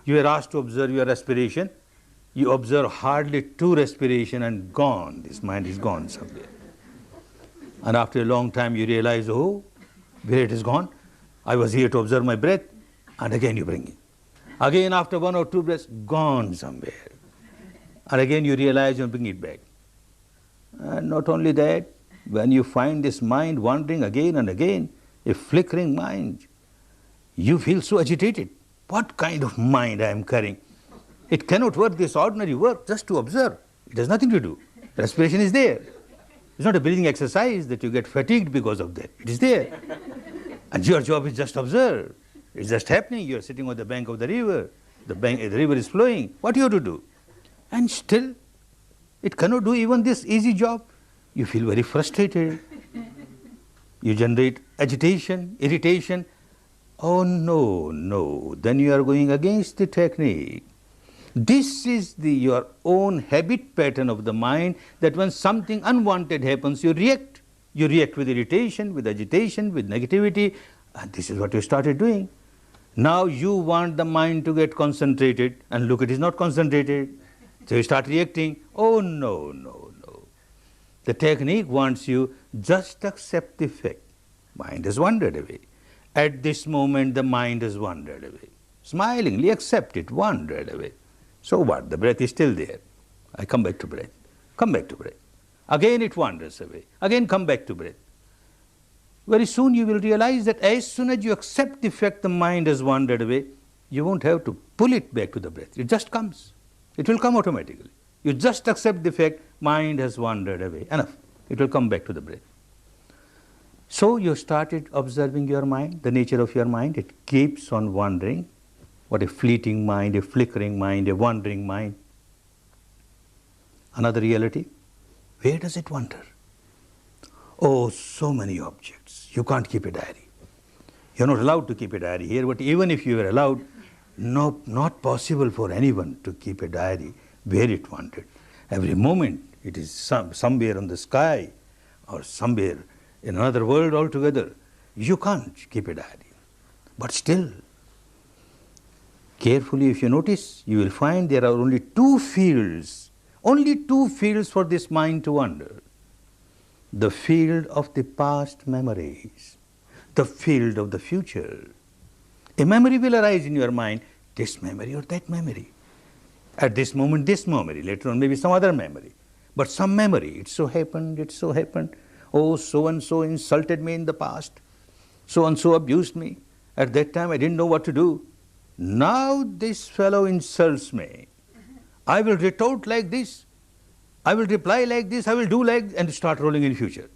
You are asked to observe your respiration. You observe hardly 2 respiration and gone. This mind is gone somewhere. And after a long time you realize, oh, where it is gone? I was here to observe my breath. And again you bring it. Again after 1 or 2 breaths, gone somewhere. And again you realize you bring it back. And not only that, when you find this mind wandering again and again, a flickering mind, you feel so agitated. What kind of mind I am carrying? It cannot work this ordinary work just to observe. It has nothing to do. Respiration is there. It's not a breathing exercise that you get fatigued because of that. It is there. And your job is just observe. It's just happening. You are sitting on the bank of the river. The river is flowing. What you have to do? And still, it cannot do even this easy job. You feel very frustrated. You generate agitation, irritation. Oh no, no. Then you are going against the technique. This is your own habit pattern of the mind, that when something unwanted happens, you react. You react with irritation, with agitation, with negativity, and this is what you started doing. Now you want the mind to get concentrated, and look, it is not concentrated. So you start reacting. Oh no, no, no. The technique wants you just accept the fact. Mind has wandered away. At this moment the mind has wandered away. Smilingly accept it, wandered away. So what? The breath is still there. I come back to breath. Come back to breath. Again it wanders away. Again come back to breath. Very soon you will realize that as soon as you accept the fact the mind has wandered away, you won't have to pull it back to the breath. It just comes. It will come automatically. You just accept the fact mind has wandered away. Enough. It will come back to the breath. So you started observing your mind, the nature of your mind. It keeps on wandering. What a fleeting mind, a flickering mind, a wandering mind. Another reality, where does it wander? Oh, so many objects. You can't keep a diary. You're not allowed to keep a diary here, but even if you were allowed, no, not possible for anyone to keep a diary where it wandered. Every moment it is somewhere on the sky or somewhere in another world altogether. You can't keep a diary. But still, carefully if you notice, you will find there are only 2 fields for this mind to wander. The field of the past memories, the field of the future. A memory will arise in your mind, this memory or that memory. At this moment, this memory, later on maybe some other memory. But some memory, it so happened. Oh, so-and-so insulted me in the past. So-and-so abused me. At that time I didn't know what to do. Now this fellow insults me. I will retort like this. I will reply like this. I will do like, and start rolling in future.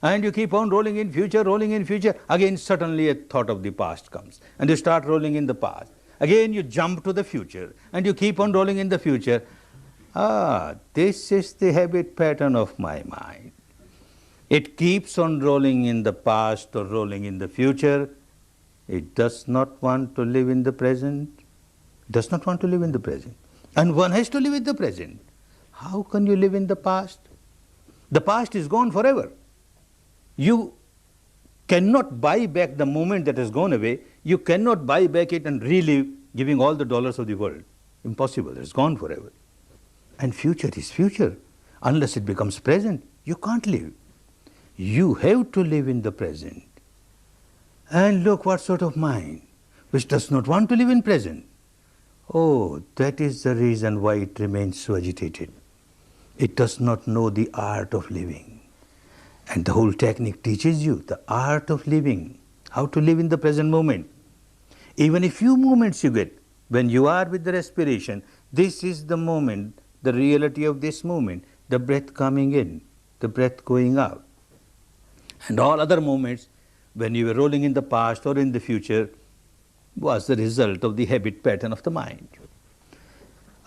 And you keep on rolling in future. Again suddenly a thought of the past comes. And you start rolling in the past. Again you jump to the future. And you keep on rolling in the future. Ah, this is the habit pattern of my mind. It keeps on rolling in the past or rolling in the future. It does not want to live in the present. It does not want to live in the present. And one has to live in the present. How can you live in the past? The past is gone forever. You cannot buy back the moment that has gone away. You cannot buy back it and relive, giving all the dollars of the world. Impossible. It's gone forever. And future is future. Unless it becomes present, you can't live. You have to live in the present. And look what sort of mind, which does not want to live in present. Oh, that is the reason why it remains so agitated. It does not know the art of living. And the whole technique teaches you the art of living, how to live in the present moment. Even a few moments you get, when you are with the respiration, this is the moment, the reality of this moment, the breath coming in, the breath going out. And all other moments, when you were rolling in the past or in the future, was the result of the habit pattern of the mind.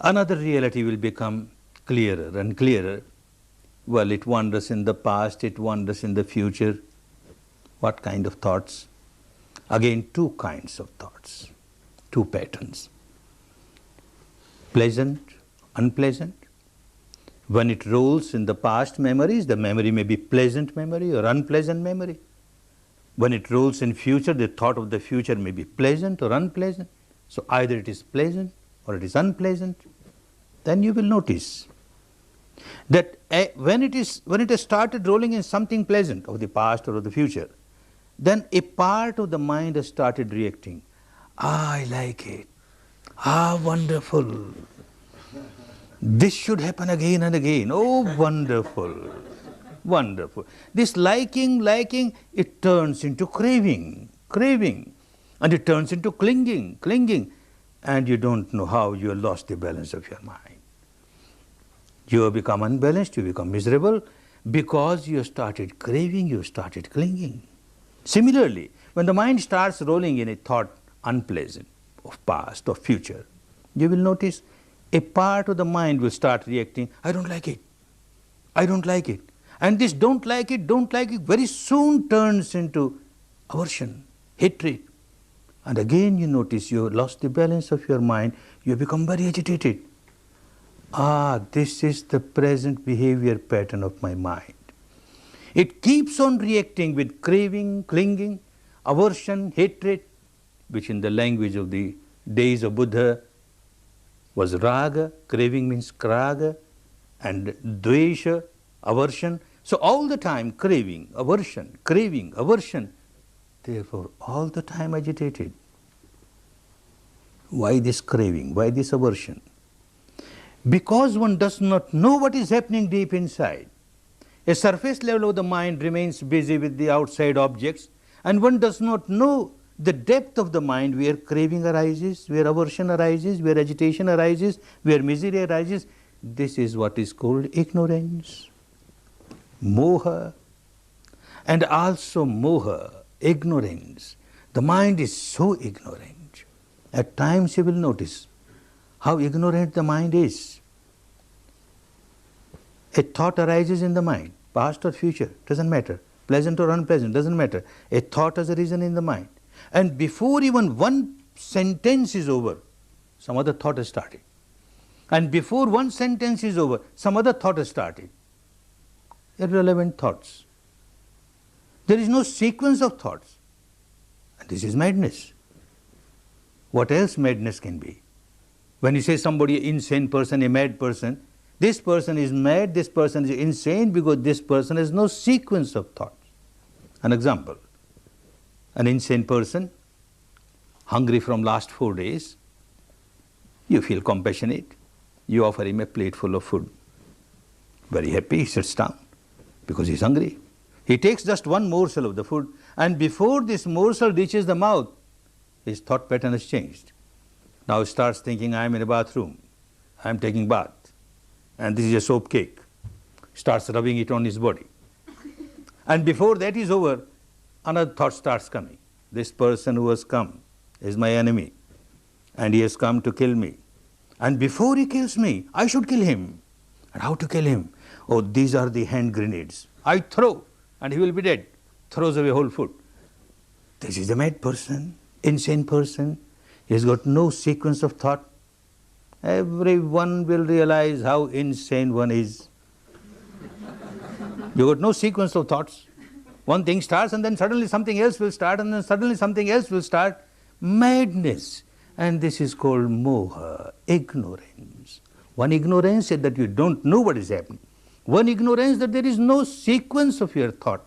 Another reality will become clearer and clearer. Well, it wanders in the past, it wanders in the future. What kind of thoughts? Again, 2 kinds of thoughts, 2 patterns. Pleasant, unpleasant. When it rolls in the past memories, the memory may be pleasant memory or unpleasant memory. When it rolls in future, the thought of the future may be pleasant or unpleasant. So either it is pleasant or it is unpleasant, then you will notice that when it has started rolling in something pleasant of the past or of the future, then a part of the mind has started reacting. Ah, I like it. Ah, wonderful. This should happen again and again. Oh, wonderful. Wonderful. This liking, it turns into craving, and it turns into clinging, and you don't know how you have lost the balance of your mind. You have become unbalanced, you become miserable, because you have started craving, you have started clinging. Similarly, when the mind starts rolling in a thought unpleasant, of past, of future, you will notice a part of the mind will start reacting, I don't like it, I don't like it. And this don't like it very soon turns into aversion, hatred. And again you notice you have lost the balance of your mind, you have become very agitated. Ah, this is the present behavior pattern of my mind. It keeps on reacting with craving, clinging, aversion, hatred, which in the language of the days of Buddha was raga, craving means kraga, and dvesha, aversion. So all the time craving, aversion, therefore all the time agitated. Why this craving? Why this aversion? Because one does not know what is happening deep inside. A surface level of the mind remains busy with the outside objects, and one does not know the depth of the mind where craving arises, where aversion arises, where agitation arises, where misery arises. This is what is called ignorance, moha, and also moha, ignorance. The mind is so ignorant. At times you will notice how ignorant the mind is. A thought arises in the mind, past or future, doesn't matter, pleasant or unpleasant, doesn't matter. A thought has arisen in the mind. And before even one sentence is over, some other thought has started. And before one sentence is over, some other thought has started. Irrelevant thoughts. There is no sequence of thoughts. And this is madness. What else madness can be? When you say somebody, an insane person, a mad person, this person is mad, this person is insane because this person has no sequence of thoughts. An example, an insane person, hungry from last 4 days, you feel compassionate, you offer him a plate full of food. Very happy, he sits down because he's hungry. He takes just one morsel of the food, and before this morsel reaches the mouth, his thought pattern has changed. Now he starts thinking, I am in a bathroom, I am taking bath, and this is a soap cake. Starts rubbing it on his body. And before that is over, another thought starts coming. This person who has come is my enemy, and he has come to kill me. And before he kills me, I should kill him. And how to kill him? Oh, these are the hand grenades. I throw, and he will be dead. Throws away whole food. This is a mad person, insane person. He has got no sequence of thought. Everyone will realize how insane one is. You got no sequence of thoughts. One thing starts and then suddenly something else will start and then suddenly something else will start. Madness. And this is called moha, ignorance. One ignorance is that you don't know what is happening. One ignorance that there is no sequence of your thought.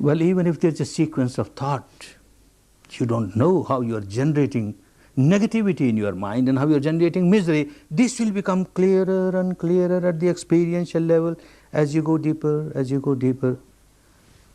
Well, even if there's a sequence of thought, you don't know how you are generating negativity in your mind and how you are generating misery. This will become clearer and clearer at the experiential level as you go deeper, as you go deeper.